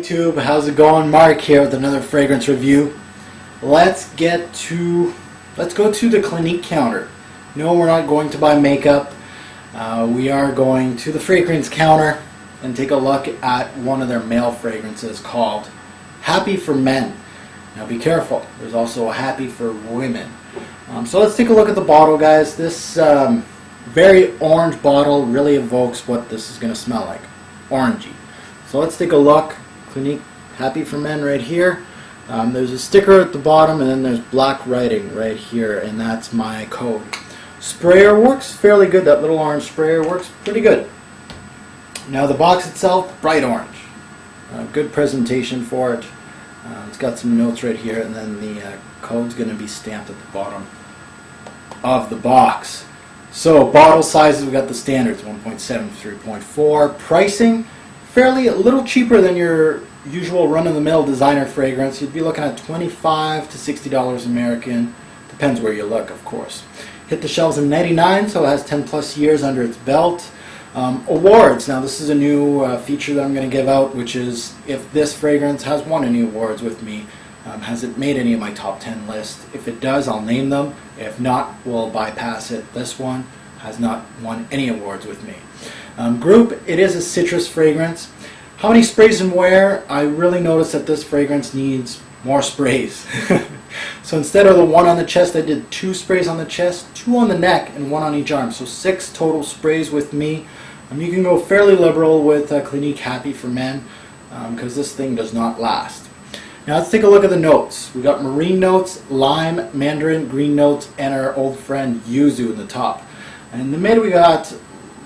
YouTube? How's it going? Mark here with another fragrance review. Let's go to the Clinique counter. No, we're not going to buy makeup. We are going to the fragrance counter and take a look at one of their male fragrances called Happy for Men. Now be careful, there's also a Happy for Women. So let's take a look at the bottle, guys. This very orange bottle really evokes what this is going to smell like. Orangey. So let's take a look. Clinique Happy for Men right here. There's a sticker at the bottom, and then there's black writing right here, and that's my code. Sprayer works fairly good. That little orange sprayer works pretty good. Now the box itself, bright orange. Good presentation for it. It's got some notes right here, and then the code's going to be stamped at the bottom of the box. So bottle sizes, we got the standards, 1.7 to 3.4. Pricing, fairly a little cheaper than your usual run-of-the-mill designer fragrance. You'd be looking at $25 to $60 American. Depends where you look, of course. Hit the shelves in '99, so it has 10 plus years under its belt. Awards. Now this is a new feature that I'm going to give out, which is if this fragrance has won any awards with me. Has it made any of my top 10 list? If it does, I'll name them. If not, we'll bypass it. This one has not won any awards with me. Group, it is a citrus fragrance. How many sprays and wear? I really noticed that this fragrance needs more sprays. So instead of the one on the chest, I did 2 sprays on the chest, 2 on the neck, and 1 on each arm. So 6 total sprays with me. You can go fairly liberal with Clinique Happy for Men because this thing does not last. Now let's take a look at the notes. We got marine notes, lime, mandarin, green notes, and our old friend yuzu in the top. And in the mid we got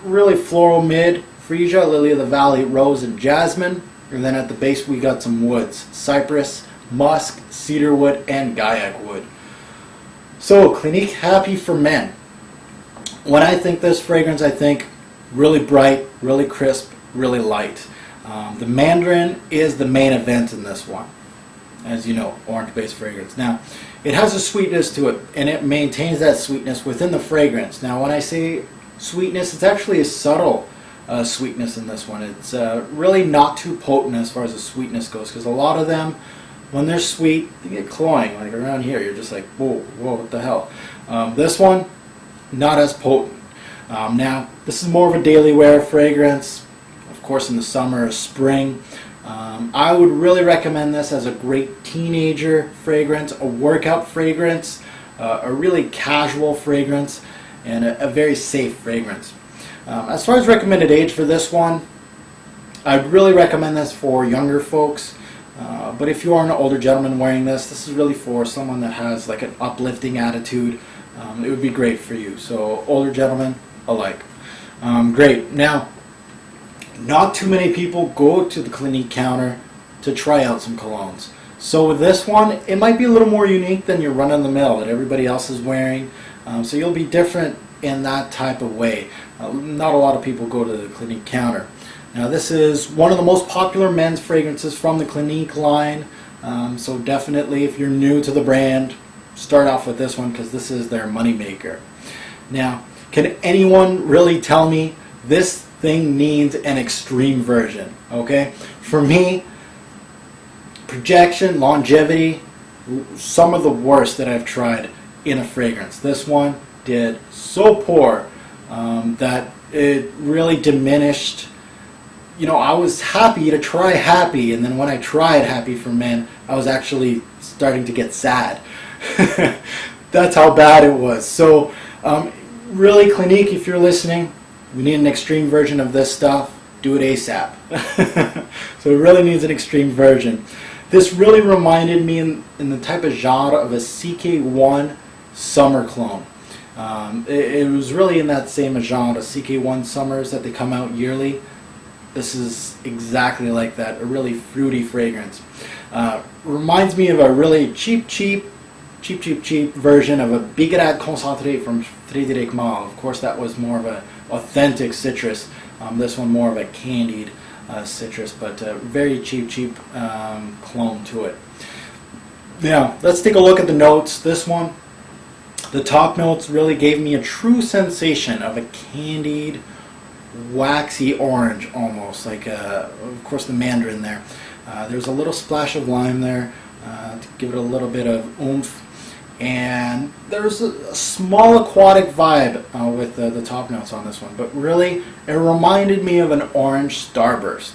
really floral mid, freesia, lily of the valley, rose, and jasmine. And then at the base we got some woods, cypress, musk, cedar wood, and gaiac wood. So Clinique Happy for Men. When I think this fragrance, I think really bright, really crisp, really light. The mandarin is the main event in this one. As you know, orange-based fragrance. Now, it has a sweetness to it, and it maintains that sweetness within the fragrance. Now, when I say sweetness, it's actually a subtle sweetness in this one. It's really not too potent as far as the sweetness goes, because a lot of them, when they're sweet, they get cloying. Like around here, you're just like, whoa, whoa, what the hell? This one, not as potent. Now, this is more of a daily wear fragrance, of course in the summer or spring. I would really recommend this as a great teenager fragrance, a workout fragrance, a really casual fragrance, and a very safe fragrance. As far as recommended age for this one, I'd really recommend this for younger folks. But if you are an older gentleman wearing this, this is really for someone that has like an uplifting attitude. It would be great for you. So older gentlemen alike. Great. Now, not too many people go to the Clinique counter to try out some colognes. So with this one, it might be a little more unique than your run-of-the-mill that everybody else is wearing. So you'll be different in that type of way. Not a lot of people go to the Clinique counter. Now this is one of the most popular men's fragrances from the Clinique line. So definitely if you're new to the brand, start off with this one because this is their moneymaker. Now, can anyone really tell me this thing needs an extreme version? Okay, for me, projection, longevity, some of the worst that I've tried in a fragrance. This one did so poor that it really diminished. You know, I was happy to try Happy, and then when I tried Happy for Men, I was actually starting to get sad. That's how bad it was. So really, Clinique, if you're listening, we need an extreme version of this stuff. Do it ASAP. So it really needs an extreme version. This really reminded me in the type of genre of a CK1 summer clone. It was really in that same genre, CK1 summers that they come out yearly. This is exactly like that, a really fruity fragrance. Reminds me of a really cheap version of a Bigarade Concentré from Frédéric Malle. Of course, that was more of an authentic citrus. This one more of a candied citrus, but very cheap clone to it. Now, let's take a look at the notes. This one, the top notes really gave me a true sensation of a candied waxy orange almost, like of course the mandarin there. There's a little splash of lime there to give it a little bit of oomph. And there's a small aquatic vibe with the top notes on this one. But really, it reminded me of an orange starburst.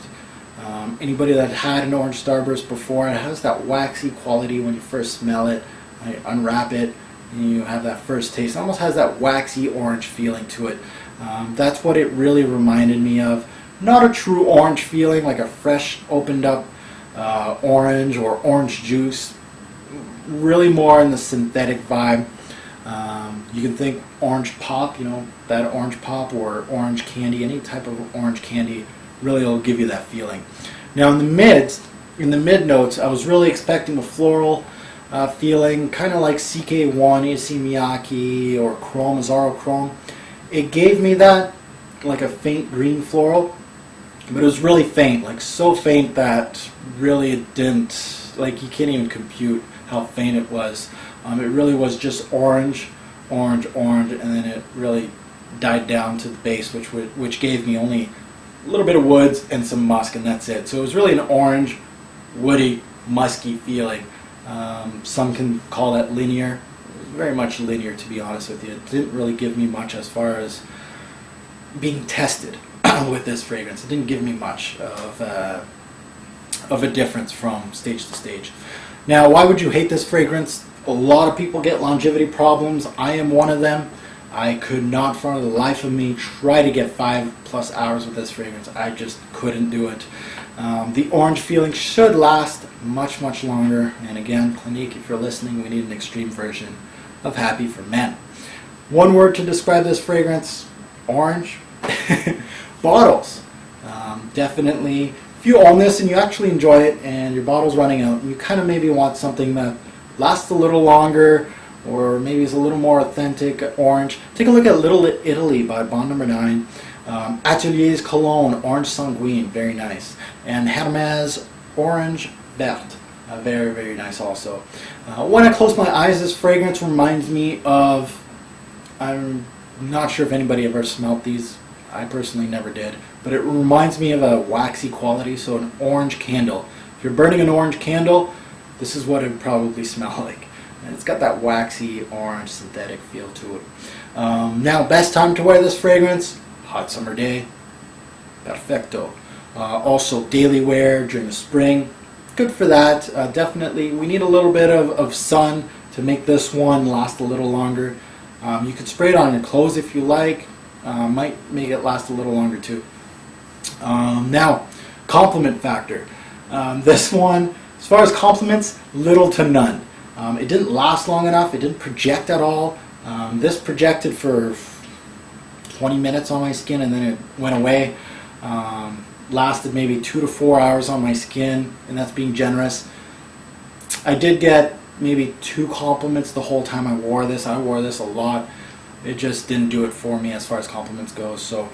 Anybody that had an orange starburst before, it has that waxy quality when you first smell it. Unwrap it, and you have that first taste. It almost has that waxy orange feeling to it. That's what it really reminded me of. Not a true orange feeling, like a fresh opened up orange or orange juice. Really more in the synthetic vibe. You can think orange pop, that orange pop or orange candy, any type of orange candy really will give you that feeling. Now in the mid notes, I was really expecting a floral feeling, kind of like CK1, AC Miyake, or Chrome, Azaro Chrome. It gave me that, like a faint green floral, but it was really faint, like so faint that really it didn't, like you can't even compute how faint it was. It really was just orange, and then it really died down to the base, which gave me only a little bit of woods and some musk, and that's it. So it was really an orange, woody, musky feeling. Some can call that linear. It was very much linear, to be honest with you. It didn't really give me much as far as being tested with this fragrance. It didn't give me much of a difference from stage to stage. Now, why would you hate this fragrance? A lot of people get longevity problems. I am one of them. I could not, for the life of me, try to get 5+ hours with this fragrance. I just couldn't do it. The orange feeling should last much, much longer. And again, Clinique, if you're listening, we need an extreme version of Happy for Men. One word to describe this fragrance: orange. Bottles. Definitely, if you own this and you actually enjoy it and your bottle's running out, you kind of maybe want something that lasts a little longer, or maybe is a little more authentic orange. Take a look at Little Italy by Bond Number 9. Atelier's Cologne, Orange Sanguine, very nice. And Hermes Orange Verte, very, very nice also. When I close my eyes, this fragrance reminds me of, I'm not sure if anybody ever smelled these. I personally never did. But it reminds me of a waxy quality, so an orange candle. If you're burning an orange candle, this is what it would probably smell like. And it's got that waxy orange synthetic feel to it. Now, best time to wear this fragrance: hot summer day, perfecto. Also daily wear during the spring, good for that. Definitely, we need a little bit of sun to make this one last a little longer. You could spray it on your clothes if you like. Might make it last a little longer too. Now, compliment factor. This one, as far as compliments, little to none. It didn't last long enough. It didn't project at all. This projected for 20 minutes on my skin, and then it went away. Lasted maybe 2 to 4 hours on my skin, and that's being generous. I did get maybe 2 compliments the whole time I wore this. I wore this a lot. It just didn't do it for me as far as compliments go. So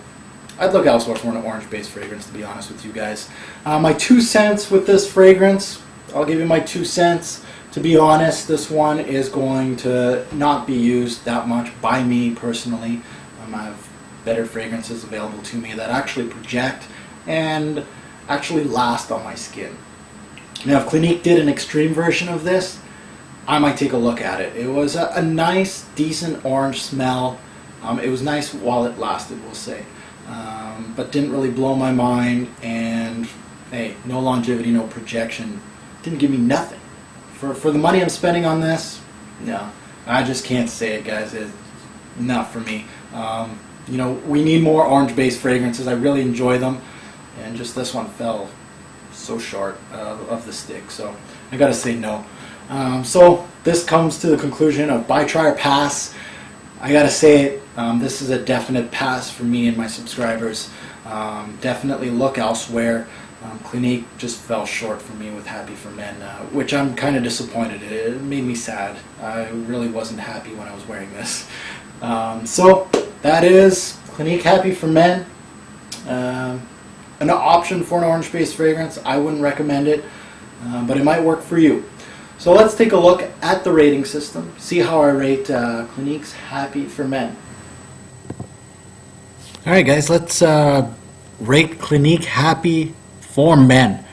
I'd look elsewhere for an orange-based fragrance, to be honest with you guys. My 2 cents with this fragrance, I'll give you my 2 cents. To be honest, this one is going to not be used that much by me personally. I have better fragrances available to me that actually project and actually last on my skin. Now, if Clinique did an extreme version of this, I might take a look at it. It was a nice, decent orange smell. It was nice while it lasted, we'll say. But didn't really blow my mind, and hey, no longevity, no projection. Didn't give me nothing. For the money I'm spending on this, no. I just can't say it, guys. It's not for me. We need more orange-based fragrances. I really enjoy them, and just this one fell so short of the stick. So I gotta say no. So this comes to the conclusion of buy, try, or pass. I gotta say it. This is a definite pass for me and my subscribers. Definitely look elsewhere. Clinique just fell short for me with Happy for Men, which I'm kind of disappointed. It made me sad. I really wasn't happy when I was wearing this. So that is Clinique Happy for Men. An option for an orange-based fragrance. I wouldn't recommend it, but it might work for you. So let's take a look at the rating system, see how I rate Clinique's Happy for Men. Alright guys, let's rate Clinique Happy for Men.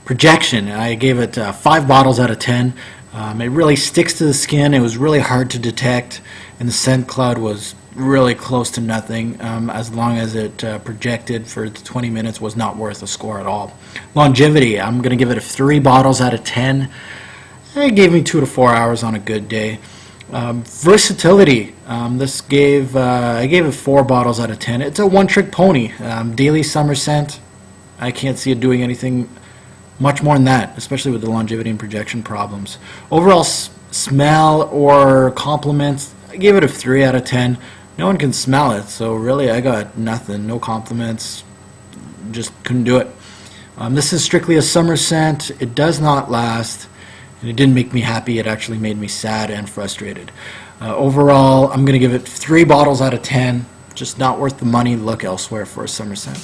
Projection, I gave it 5 bottles out of 10. It really sticks to the skin. It was really hard to detect, and the scent cloud was really close to nothing. As long as it projected for 20 minutes, was not worth a score at all. Longevity, I'm going to give it 3 bottles out of 10. It gave me 2 to 4 hours on a good day. Versatility, I gave it 4 bottles out of 10. It's a one-trick pony. Daily summer scent, I can't see it doing anything much more than that, especially with the longevity and projection problems. Overall smell or compliments, I gave it a 3 out of 10. No one can smell it, so really I got nothing. No compliments, just couldn't do it. This is strictly a summer scent. It does not last, and it didn't make me happy. It actually made me sad and frustrated. Overall, I'm going to give it 3 bottles out of 10. Just not worth the money. Look elsewhere for a summer scent.